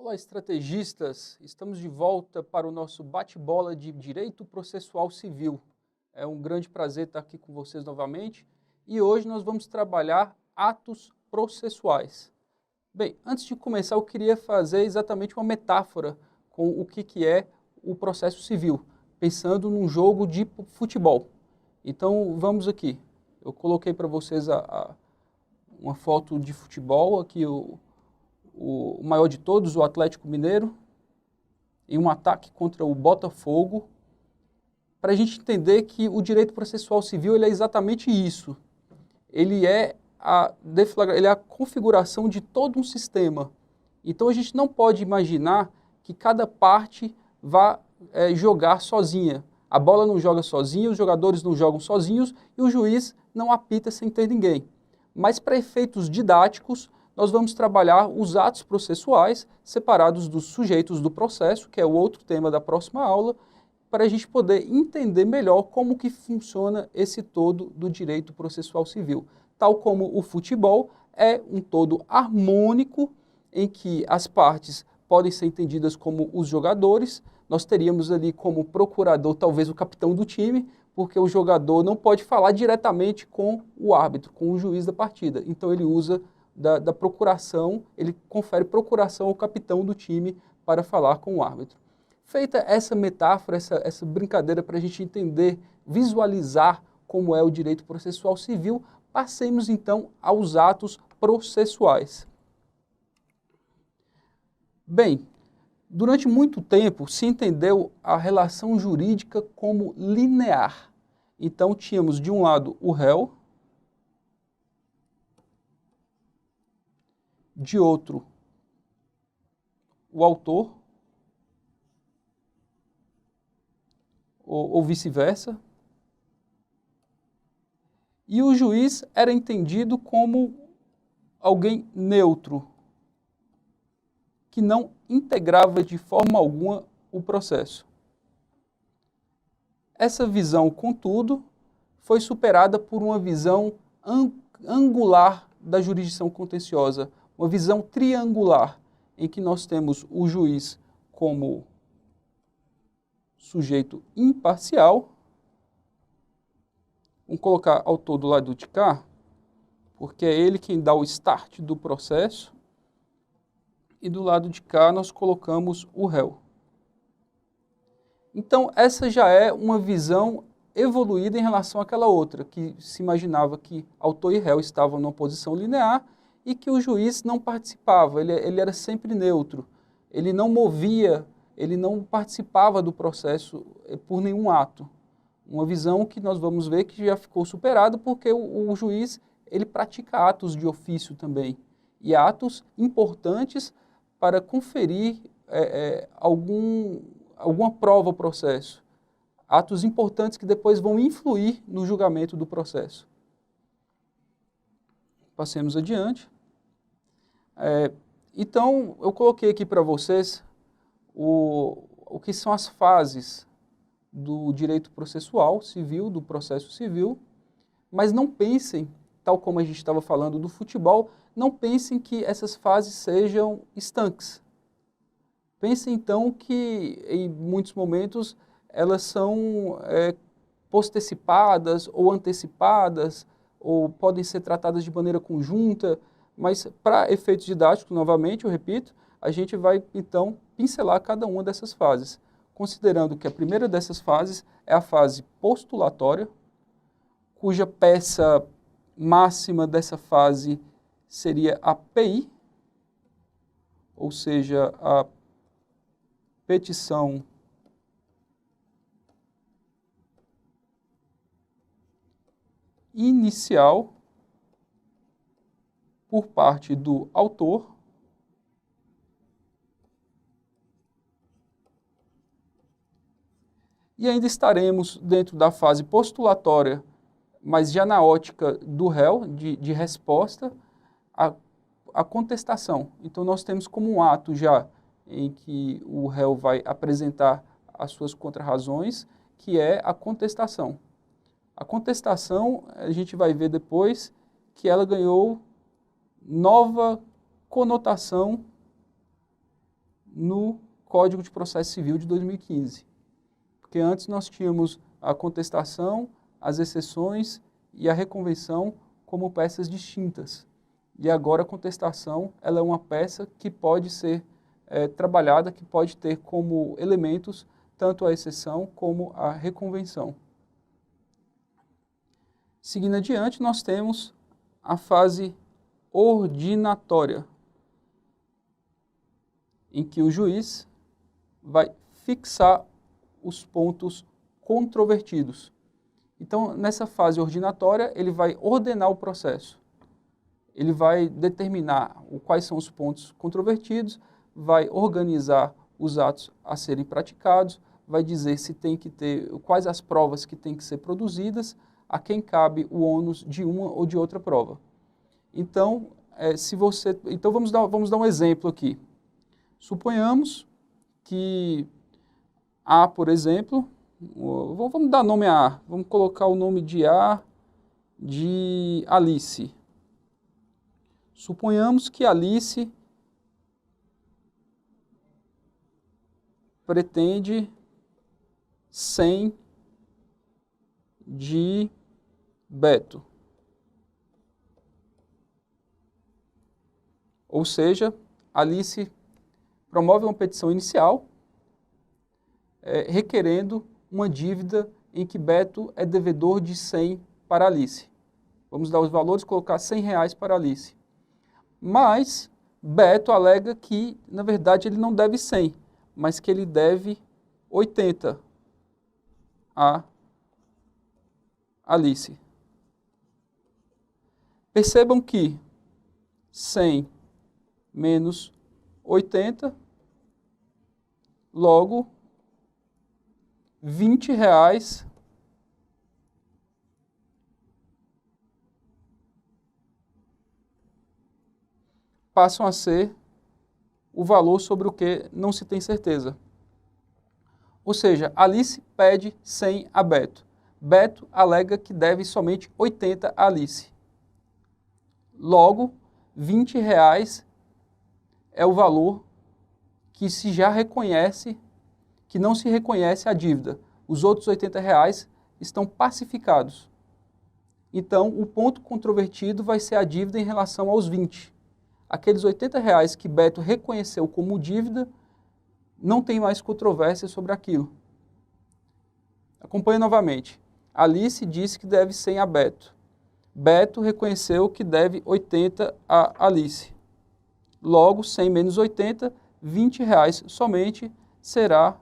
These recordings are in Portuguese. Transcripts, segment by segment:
Olá, estrategistas! Estamos de volta para o nosso bate-bola de Direito Processual Civil. É um grande prazer estar aqui com vocês novamente e hoje nós vamos trabalhar atos processuais. Bem, antes de começar eu queria fazer exatamente uma metáfora com o que é o processo civil, pensando num jogo de futebol. Então vamos aqui, eu coloquei para vocês uma foto de futebol, aqui o maior de todos, o Atlético Mineiro, em um ataque contra o Botafogo, para a gente entender que o direito processual civil ele é exatamente isso. Ele é a configuração de todo um sistema. Então a gente não pode imaginar que cada parte vá jogar sozinha. A bola não joga sozinha, os jogadores não jogam sozinhos e o juiz não apita sem ter ninguém. Mas para efeitos didáticos, nós vamos trabalhar os atos processuais separados dos sujeitos do processo, que é o outro tema da próxima aula, para a gente poder entender melhor como que funciona esse todo do direito processual civil. Tal como o futebol é um todo harmônico, em que as partes podem ser entendidas como os jogadores, nós teríamos ali como procurador talvez o capitão do time, porque o jogador não pode falar diretamente com o árbitro, com o juiz da partida. Então ele usa da procuração, ele confere procuração ao capitão do time para falar com o árbitro. Feita essa metáfora, essa brincadeira para a gente entender, visualizar como é o direito processual civil, passemos então aos atos processuais. Bem, durante muito tempo se entendeu a relação jurídica como linear. Então tínhamos de um lado o réu, de outro o autor, ou vice-versa, e o juiz era entendido como alguém neutro, que não integrava de forma alguma o processo. Essa visão, contudo, foi superada por uma visão angular da jurisdição contenciosa, uma visão triangular, em que nós temos o juiz como sujeito imparcial. Vamos colocar autor do lado de cá, porque é ele quem dá o start do processo. E do lado de cá nós colocamos o réu. Então essa já é uma visão evoluída em relação àquela outra, que se imaginava que autor e réu estavam numa posição linear e que o juiz não participava, ele era sempre neutro, ele não movia, ele não participava do processo por nenhum ato. Uma visão que nós vamos ver que já ficou superada porque o juiz ele pratica atos de ofício também, e atos importantes para conferir alguma prova ao processo. Atos importantes que depois vão influir no julgamento do processo. Passemos adiante. Então, eu coloquei aqui para vocês o que são as fases do direito processual civil, do processo civil, mas não pensem, tal como a gente estava falando do futebol, não pensem que essas fases sejam estanques. Pensem então que em muitos momentos elas são postecipadas ou antecipadas, ou podem ser tratadas de maneira conjunta, mas para efeitos didáticos, novamente, eu repito, a gente vai então pincelar cada uma dessas fases, considerando que a primeira dessas fases é a fase postulatória, cuja peça máxima dessa fase seria a PI, ou seja, a petição inicial por parte do autor e ainda estaremos dentro da fase postulatória, mas já na ótica do réu, de resposta, a contestação. Então nós temos como um ato já em que o réu vai apresentar as suas contrarrazões, que é a contestação. A contestação, a gente vai ver depois que ela ganhou nova conotação no Código de Processo Civil de 2015. Porque antes nós tínhamos a contestação, as exceções e a reconvenção como peças distintas. E agora a contestação ela é uma peça que pode ser trabalhada, que pode ter como elementos tanto a exceção como a reconvenção. Seguindo adiante, nós temos a fase ordinatória, em que o juiz vai fixar os pontos controvertidos. Então, nessa fase ordinatória, ele vai ordenar o processo. Ele vai determinar quais são os pontos controvertidos, vai organizar os atos a serem praticados, vai dizer se tem que ter, quais as provas que têm que ser produzidas, a quem cabe o ônus de uma ou de outra prova. Então, vamos dar um exemplo aqui. Suponhamos que A, por exemplo, vamos dar nome a A, vamos colocar o nome de A de Alice. Suponhamos que Alice pretende 100 de Beto. Ou seja, Alice promove uma petição inicial requerendo uma dívida em que Beto é devedor de 100 para Alice. Vamos dar os valores, colocar R$100 para Alice. Mas Beto alega que, na verdade, ele não deve 100, mas que ele deve 80 a Alice. Percebam que 100 menos 80, logo R$20 passam a ser o valor sobre o que não se tem certeza. Ou seja, Alice pede 100 a Beto. Beto alega que deve somente 80 a Alice. Logo, R$20 é o valor que se já reconhece, que não se reconhece a dívida. Os outros R$80 estão pacificados. Então, o ponto controvertido vai ser a dívida em relação aos 20. Aqueles R$80 que Beto reconheceu como dívida, não tem mais controvérsia sobre aquilo. Acompanhe novamente. Alice disse que deve 100 a Beto. Beto reconheceu que deve 80 a Alice. Logo, 100 menos 80, R$20 somente será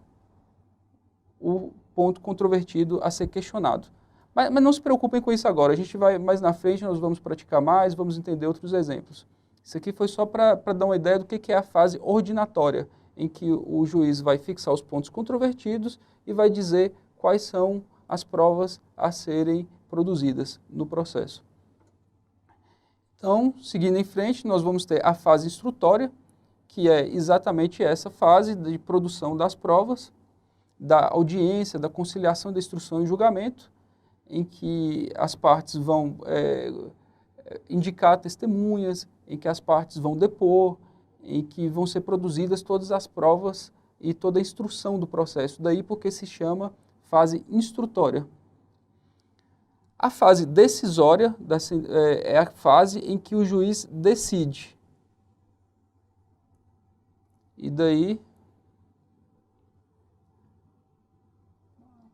o ponto controvertido a ser questionado. Mas não se preocupem com isso agora. A gente vai mais na frente, nós vamos praticar mais, vamos entender outros exemplos. Isso aqui foi só para dar uma ideia do que é a fase ordinatória, em que o juiz vai fixar os pontos controvertidos e vai dizer quais são as provas a serem produzidas no processo. Então, seguindo em frente, nós vamos ter a fase instrutória, que é exatamente essa fase de produção das provas, da audiência, da conciliação da instrução e julgamento, em que as partes vão indicar testemunhas, em que as partes vão depor, em que vão ser produzidas todas as provas e toda a instrução do processo. Daí porque se chama fase instrutória. A fase decisória é a fase em que o juiz decide. E daí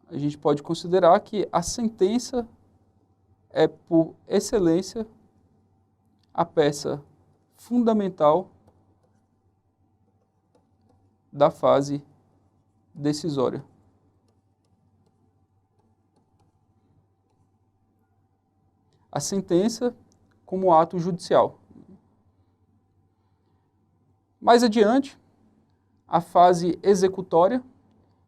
a gente pode considerar que a sentença é, por excelência, a peça fundamental da fase decisória. A sentença como ato judicial. Mais adiante, a fase executória,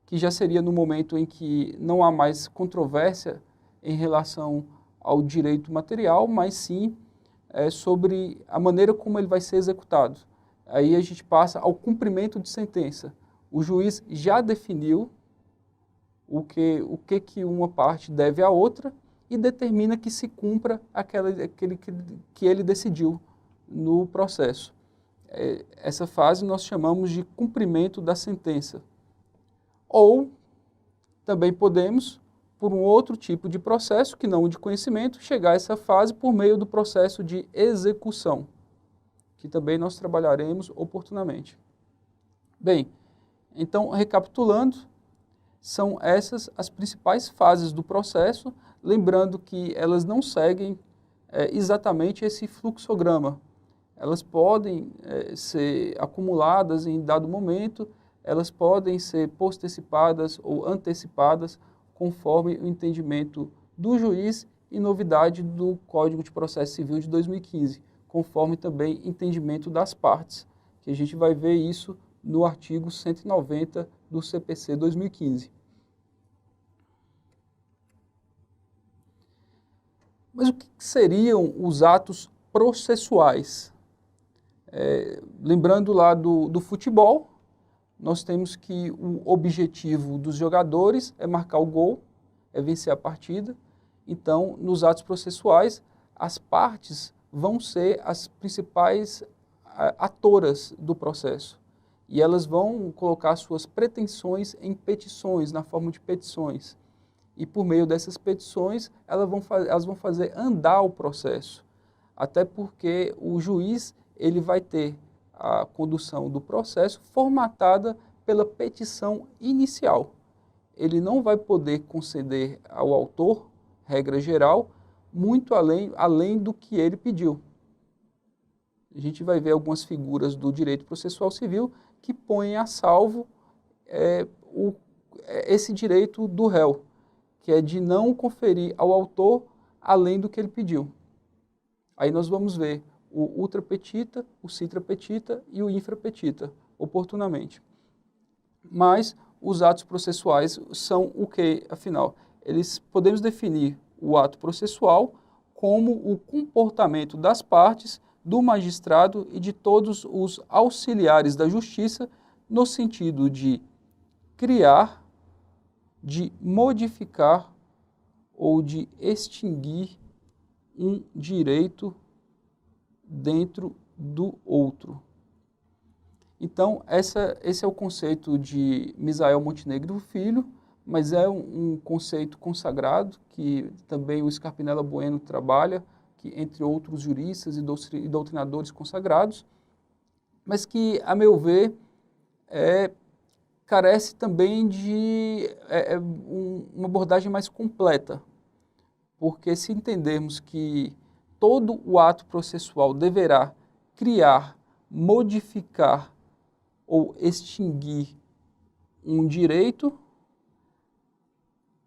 que já seria no momento em que não há mais controvérsia em relação ao direito material, mas sim sobre a maneira como ele vai ser executado. Aí a gente passa ao cumprimento de sentença. O juiz já definiu o que uma parte deve à outra e determina que se cumpra aquele que ele decidiu no processo. essa fase nós chamamos de cumprimento da sentença. Ou também podemos, por um outro tipo de processo, que não o de conhecimento, chegar a essa fase por meio do processo de execução, que também nós trabalharemos oportunamente. Bem, então, recapitulando, são essas as principais fases do processo, lembrando que elas não seguem exatamente esse fluxograma. Elas podem ser acumuladas em dado momento, elas podem ser postecipadas ou antecipadas, conforme o entendimento do juiz e novidade do Código de Processo Civil de 2015, conforme também entendimento das partes, que a gente vai ver isso no artigo 190 do CPC 2015. Mas o que seriam os atos processuais? Lembrando lá do futebol, nós temos que o objetivo dos jogadores é marcar o gol, é vencer a partida. Então, nos atos processuais, as partes vão ser as principais atoras do processo. E elas vão colocar suas pretensões em petições, na forma de petições. E por meio dessas petições, elas vão fazer andar o processo. Até porque o juiz ele vai ter a condução do processo formatada pela petição inicial. Ele não vai poder conceder ao autor, regra geral, muito além do que ele pediu. A gente vai ver algumas figuras do direito processual civil que põem a salvo esse direito do réu, que é de não conferir ao autor além do que ele pediu. Aí nós vamos ver o ultra petita, o citra petita e o infra petita, oportunamente. Mas os atos processuais são o que, afinal? Podemos definir o ato processual como o comportamento das partes, do magistrado e de todos os auxiliares da justiça, no sentido de criar, de modificar ou de extinguir um direito dentro do outro. Então, esse é o conceito de Misael Montenegro Filho, mas é um conceito consagrado que também o Scarpinella Bueno trabalha, que, entre outros juristas e doutrinadores consagrados, mas que, a meu ver, carece também de uma abordagem mais completa, porque se entendermos que todo o ato processual deverá criar, modificar ou extinguir um direito,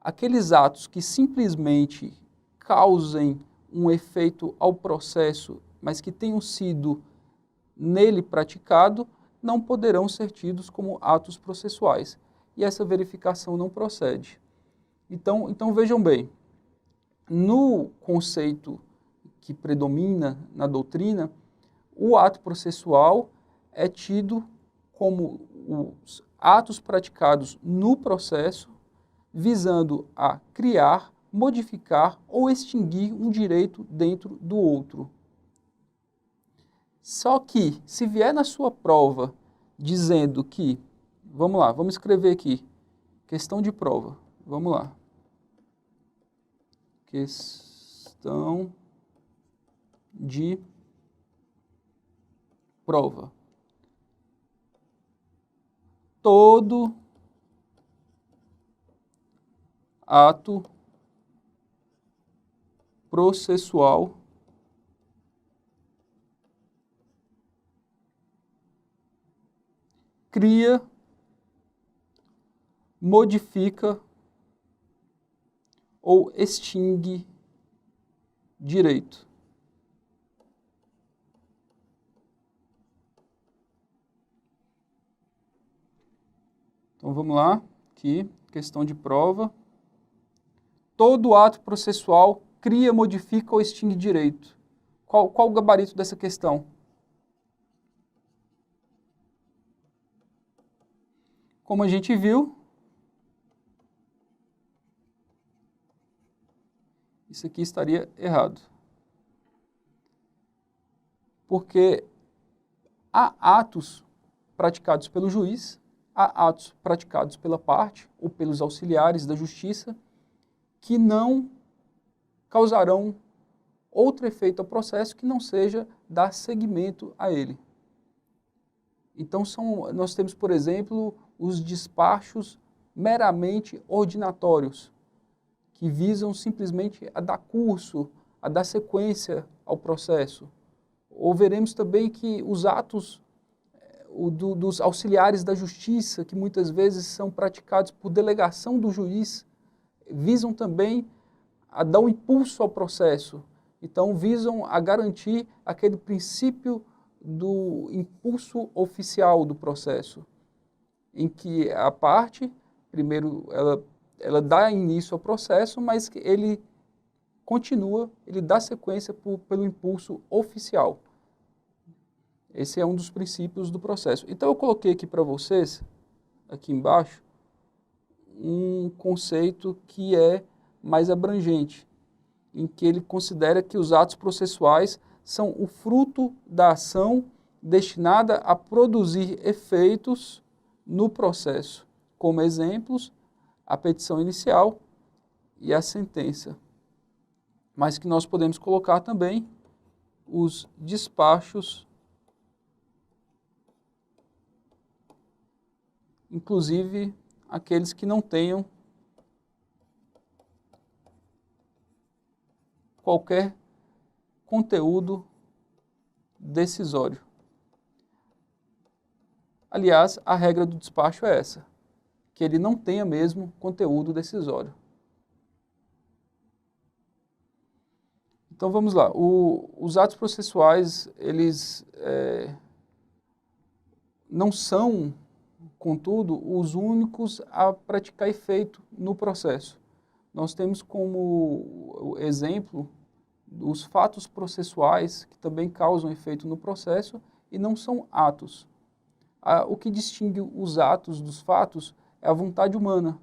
aqueles atos que simplesmente causem um efeito ao processo, mas que tenham sido nele praticado, não poderão ser tidos como atos processuais. E essa verificação não procede. Então vejam bem, no conceito que predomina na doutrina, o ato processual é tido como os atos praticados no processo visando a criar, modificar ou extinguir um direito dentro do outro. Só que, se vier na sua prova dizendo que, vamos lá, vamos escrever aqui, questão de prova, vamos lá. Questão de prova. Todo ato processual cria, modifica ou extingue direito. Então vamos lá, aqui, questão de prova. Todo ato processual cria, modifica ou extingue direito. Qual o gabarito dessa questão? Como a gente viu, isso aqui estaria errado. Porque Há atos praticados pelo juiz, há atos praticados pela parte ou pelos auxiliares da justiça que não causarão outro efeito ao processo que não seja dar seguimento a ele. Então, nós temos, por exemplo, os despachos meramente ordinatórios, que visam simplesmente a dar curso, a dar sequência ao processo. Ou veremos também que os atos dos auxiliares da justiça, que muitas vezes são praticados por delegação do juiz, visam também a dar um impulso ao processo. Então, visam a garantir aquele princípio do impulso oficial do processo, em que a parte, primeiro, ela dá início ao processo, mas ele continua, ele dá sequência pelo impulso oficial. Esse é um dos princípios do processo. Então, eu coloquei aqui para vocês, aqui embaixo, um conceito que é mais abrangente, em que ele considera que os atos processuais são o fruto da ação destinada a produzir efeitos no processo, como exemplos, a petição inicial e a sentença. Mas que nós podemos colocar também os despachos, inclusive aqueles que não tenham qualquer conteúdo decisório. Aliás, a regra do despacho é essa, que ele não tenha mesmo conteúdo decisório. Então vamos lá, os atos processuais, eles não são, contudo, os únicos a praticar efeito no processo. Nós temos como exemplo os fatos processuais, que também causam efeito no processo e não são atos. O que distingue os atos dos fatos é a vontade humana.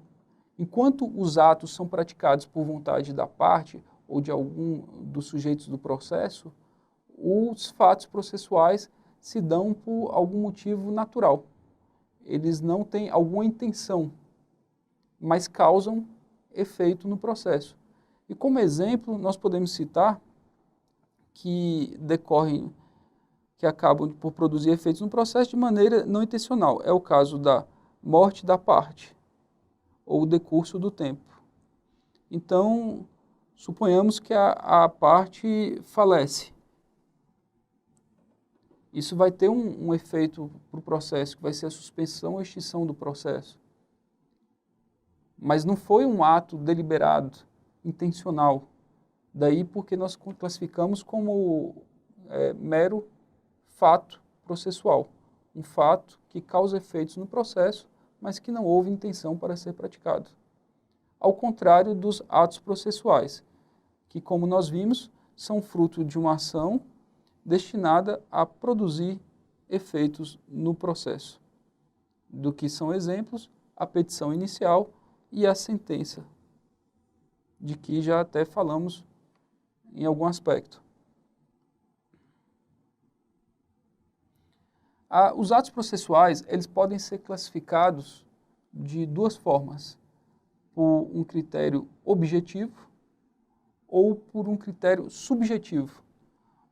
Enquanto os atos são praticados por vontade da parte ou de algum dos sujeitos do processo, os fatos processuais se dão por algum motivo natural. Eles não têm alguma intenção, mas causam efeito no processo. E como exemplo, nós podemos citar que decorrem, que acabam por produzir efeitos no processo de maneira não intencional. É o caso da morte da parte ou o decurso do tempo. Então, suponhamos que a parte falece. Isso vai ter um efeito para o processo, que vai ser a suspensão ou extinção do processo. Mas não foi um ato deliberado, intencional. Daí porque nós classificamos como mero fato processual. Um fato que causa efeitos no processo, mas que não houve intenção para ser praticado. Ao contrário dos atos processuais, que, como nós vimos, são fruto de uma ação destinada a produzir efeitos no processo, do que são exemplos a petição inicial e a sentença, de que já até falamos em algum aspecto. Os atos processuais, eles podem ser classificados de duas formas, por um critério objetivo ou por um critério subjetivo.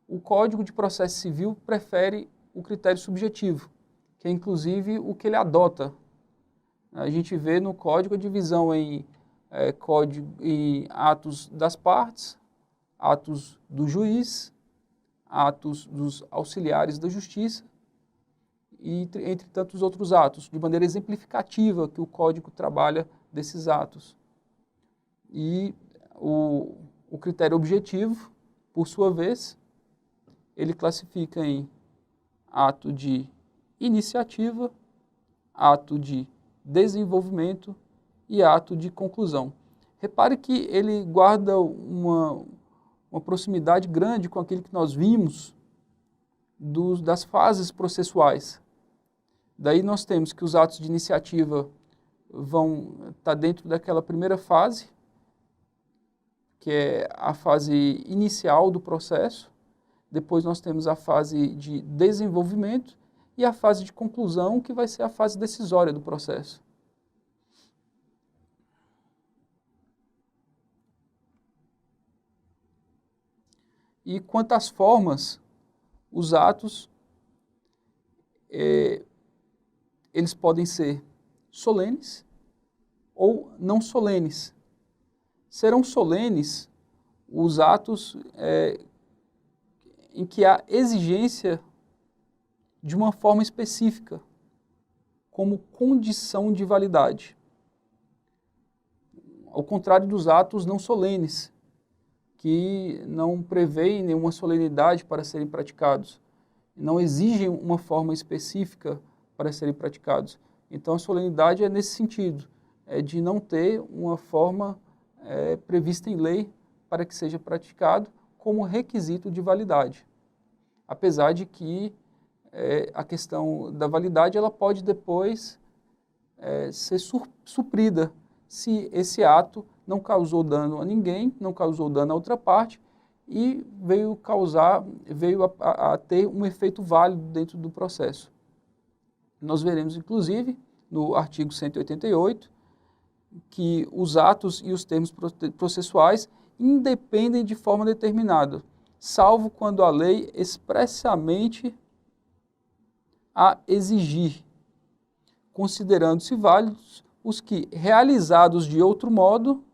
O Código de Processo Civil prefere o critério subjetivo, que é inclusive o que ele adota. A gente vê no Código a divisão em atos das partes, atos do juiz, atos dos auxiliares da justiça, e entre tantos outros atos, de maneira exemplificativa que o Código trabalha desses atos. E o critério objetivo, por sua vez, ele classifica em ato de iniciativa, ato de desenvolvimento e ato de conclusão. Repare que ele guarda uma proximidade grande com aquilo que nós vimos das fases processuais. Daí nós temos que os atos de iniciativa vão estar dentro daquela primeira fase, que é a fase inicial do processo. Depois nós temos a fase de desenvolvimento e a fase de conclusão, que vai ser a fase decisória do processo. E quanto às formas, os atos, eles podem ser solenes ou não solenes. Serão solenes os atos em que há exigência de uma forma específica, como condição de validade. Ao contrário dos atos não solenes, que não prevêem nenhuma solenidade para serem praticados, não exigem uma forma específica para serem praticados. Então a solenidade é nesse sentido, é de não ter uma forma prevista em lei para que seja praticado como requisito de validade. Apesar de que a questão da validade ela pode depois ser suprida se esse ato não causou dano a ninguém, não causou dano a outra parte e veio a ter um efeito válido dentro do processo. Nós veremos, inclusive, no artigo 188, que os atos e os termos processuais independem de forma determinada, salvo quando a lei expressamente a exigir, considerando-se válidos os que, realizados de outro modo,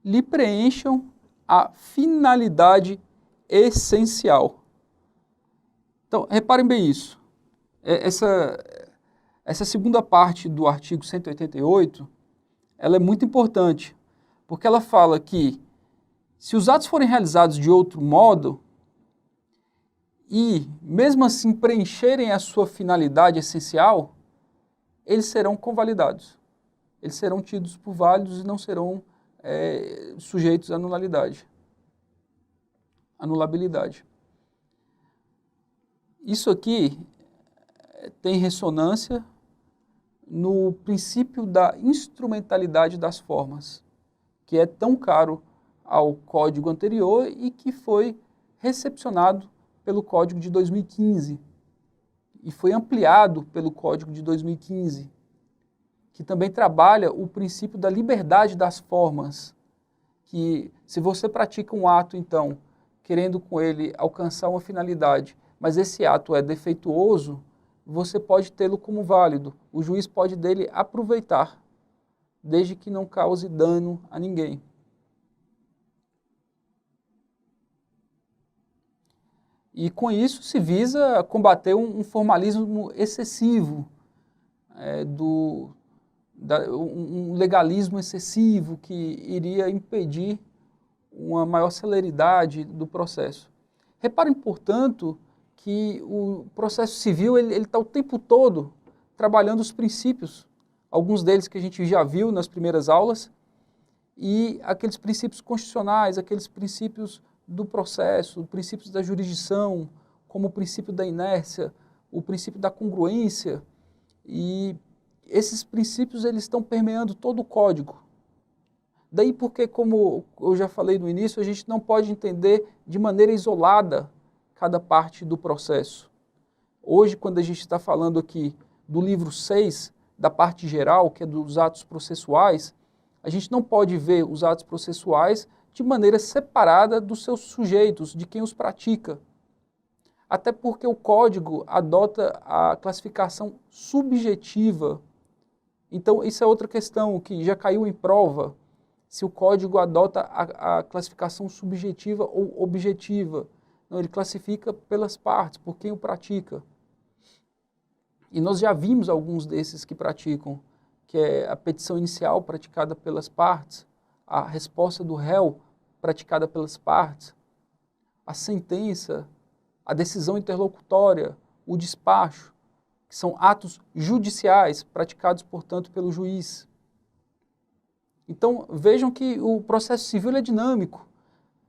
lhe preencham a finalidade essencial. Então, reparem bem isso. Essa segunda parte do artigo 188, ela é muito importante, porque ela fala que se os atos forem realizados de outro modo e, mesmo assim, preencherem a sua finalidade essencial, eles serão convalidados. Eles serão tidos por válidos e não serão sujeitos à anulabilidade. Isso aqui tem ressonância no princípio da instrumentalidade das formas, que é tão caro ao código anterior e que foi recepcionado pelo Código de 2015 e foi ampliado pelo Código de 2015, que também trabalha o princípio da liberdade das formas, que se você pratica um ato, então, querendo com ele alcançar uma finalidade, mas esse ato é defeituoso, você pode tê-lo como válido. O juiz pode dele aproveitar, desde que não cause dano a ninguém. E com isso se visa combater um formalismo excessivo, um legalismo excessivo que iria impedir uma maior celeridade do processo. Reparem, portanto, que o processo civil ele está o tempo todo trabalhando os princípios, alguns deles que a gente já viu nas primeiras aulas, e aqueles princípios constitucionais, aqueles princípios do processo, princípios da jurisdição, como o princípio da inércia, o princípio da congruência, e esses princípios eles estão permeando todo o código. Daí porque, como eu já falei no início, a gente não pode entender de maneira isolada cada parte do processo. Hoje, quando a gente está falando aqui do livro 6, da parte geral, que é dos atos processuais, a gente não pode ver os atos processuais de maneira separada dos seus sujeitos, de quem os pratica. Até porque o código adota a classificação subjetiva. Então, isso é outra questão que já caiu em prova, se o código adota a classificação subjetiva ou objetiva. Não, ele classifica pelas partes, por quem o pratica. E nós já vimos alguns desses que praticam, que é a petição inicial praticada pelas partes, a resposta do réu praticada pelas partes, a sentença, a decisão interlocutória, o despacho, que são atos judiciais praticados, portanto, pelo juiz. Então, vejam que o processo civil é dinâmico.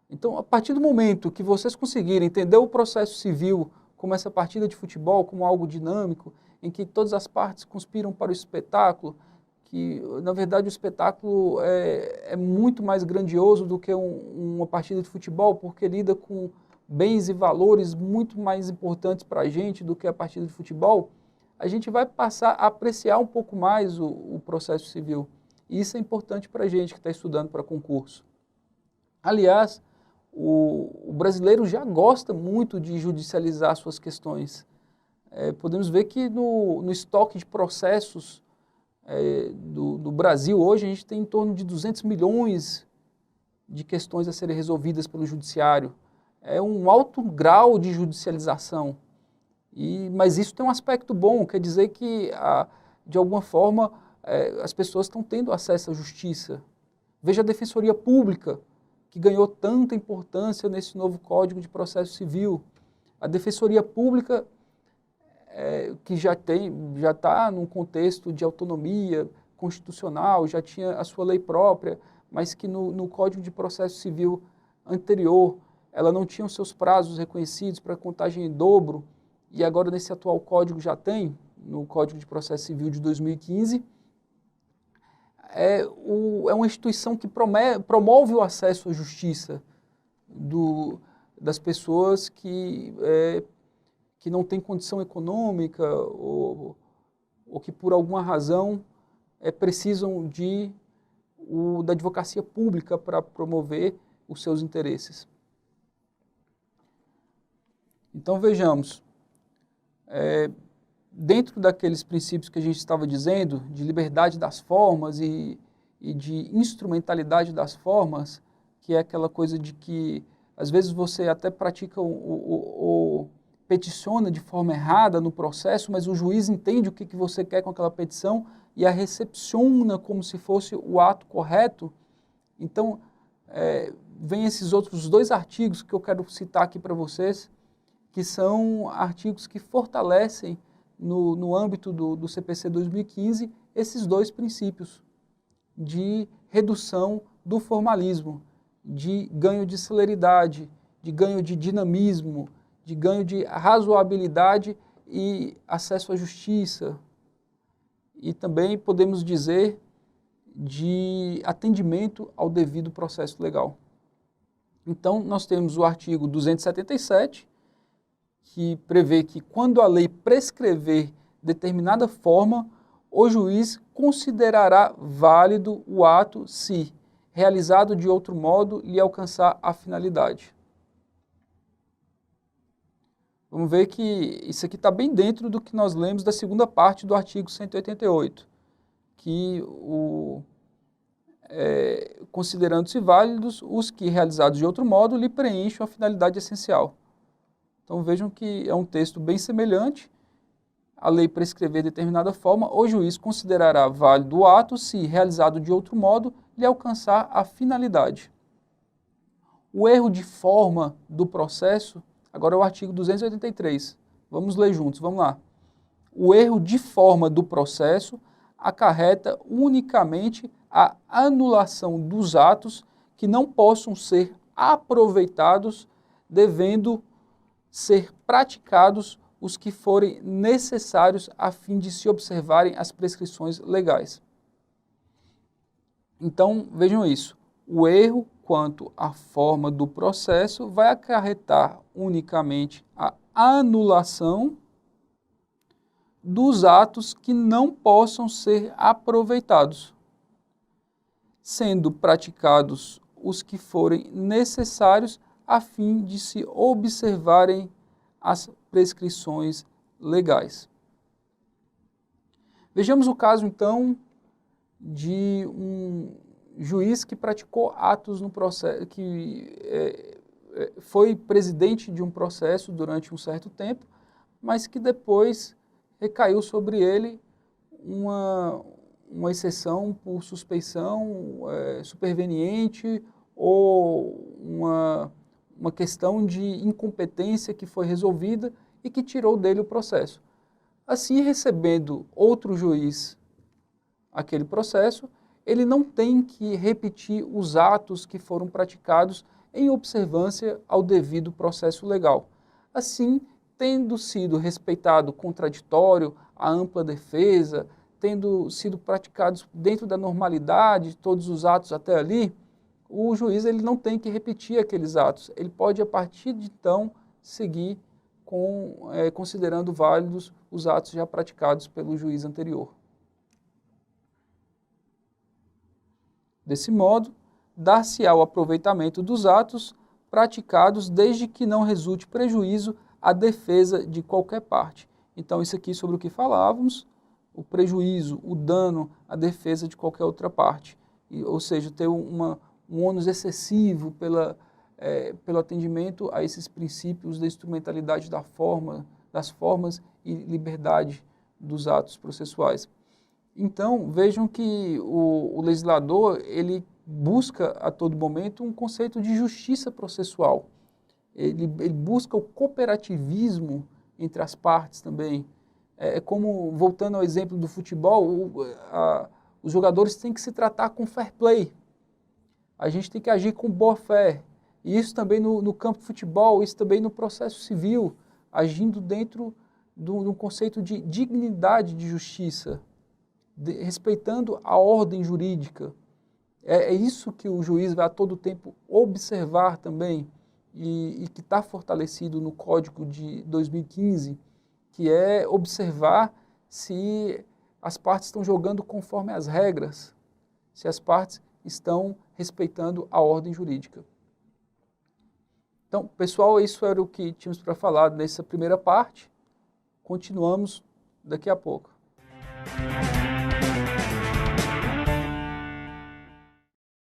Então, a partir do momento que vocês conseguirem entender o processo civil como essa partida de futebol, como algo dinâmico, em que todas as partes conspiram para o espetáculo, que, na verdade, o espetáculo é muito mais grandioso do que uma partida de futebol, porque lida com bens e valores muito mais importantes para a gente do que a partida de futebol, a gente vai passar a apreciar um pouco mais o processo civil. E isso é importante para a gente que está estudando para concurso. Aliás, o brasileiro já gosta muito de judicializar suas questões. Podemos ver que no estoque de processos do Brasil hoje, a gente tem em torno de 200 milhões de questões a serem resolvidas pelo judiciário. É um alto grau de judicialização. Mas isso tem um aspecto bom, quer dizer que, de alguma forma, as pessoas estão tendo acesso à justiça. Veja a Defensoria Pública, que ganhou tanta importância nesse novo Código de Processo Civil. A Defensoria Pública, que já está num contexto de autonomia constitucional, já tinha a sua lei própria, mas que no Código de Processo Civil anterior, ela não tinha os seus prazos reconhecidos para contagem em dobro, e agora nesse atual código já tem, no Código de Processo Civil de 2015, é uma instituição que promove o acesso à justiça das pessoas que não têm condição econômica ou que por alguma razão precisam da advocacia pública para promover os seus interesses. Então vejamos, dentro daqueles princípios que a gente estava dizendo, de liberdade das formas e de instrumentalidade das formas, que é aquela coisa de que às vezes você até pratica ou peticiona de forma errada no processo, mas o juiz entende o que você quer com aquela petição e a recepciona como se fosse o ato correto. Então, vem esses outros 2 artigos que eu quero citar aqui para vocês, que são artigos que fortalecem, no âmbito do CPC 2015, esses 2 princípios de redução do formalismo, de ganho de celeridade, de ganho de dinamismo, de ganho de razoabilidade e acesso à justiça. E também podemos dizer de atendimento ao devido processo legal. Então, nós temos o artigo 277, que prevê que quando a lei prescrever determinada forma, o juiz considerará válido o ato se, realizado de outro modo, lhe alcançar a finalidade. Vamos ver que isso aqui está bem dentro do que nós lemos da segunda parte do artigo 188, que considerando-se válidos os que, realizados de outro modo, lhe preencham a finalidade essencial. Então vejam que é um texto bem semelhante. A lei prescrever determinada forma, o juiz considerará válido o ato se, realizado de outro modo, lhe alcançar a finalidade. O erro de forma do processo, agora é o artigo 283. Vamos ler juntos, vamos lá. O erro de forma do processo acarreta unicamente a anulação dos atos que não possam ser aproveitados, devendo ser praticados os que forem necessários a fim de se observarem as prescrições legais. Então, vejam isso. O erro quanto à forma do processo vai acarretar unicamente a anulação dos atos que não possam ser aproveitados, sendo praticados os que forem necessários a fim de se observarem as prescrições legais. Vejamos o caso, então, de um juiz que praticou atos no processo, que foi presidente de um processo durante um certo tempo, mas que depois recaiu sobre ele uma exceção por suspeição superveniente ou uma questão de incompetência que foi resolvida e que tirou dele o processo. Assim, recebendo outro juiz aquele processo, ele não tem que repetir os atos que foram praticados em observância ao devido processo legal. Assim, tendo sido respeitado o contraditório, a ampla defesa, tendo sido praticados dentro da normalidade todos os atos até ali, o juiz ele não tem que repetir aqueles atos. Ele pode, a partir de então, seguir considerando válidos os atos já praticados pelo juiz anterior. Desse modo, dar-se-á o aproveitamento dos atos praticados desde que não resulte prejuízo à defesa de qualquer parte. Então, isso aqui sobre o que falávamos, o prejuízo, o dano à defesa de qualquer outra parte. Ou seja, ter um ônus excessivo pelo atendimento a esses princípios da instrumentalidade das formas e liberdade dos atos processuais. Então, vejam que o legislador, ele busca a todo momento um conceito de justiça processual. Ele busca o cooperativismo entre as partes também. É como, voltando ao exemplo do futebol, os jogadores têm que se tratar com fair play. A gente tem que agir com boa fé. E isso também no campo de futebol, isso também no processo civil, agindo dentro de um conceito de dignidade de justiça, respeitando a ordem jurídica. É isso que o juiz vai a todo tempo observar também, e que está fortalecido no Código de 2015, que é observar se as partes estão jogando conforme as regras, se as partes estão respeitando a ordem jurídica. Então, pessoal, isso era o que tínhamos para falar nessa primeira parte. Continuamos daqui a pouco.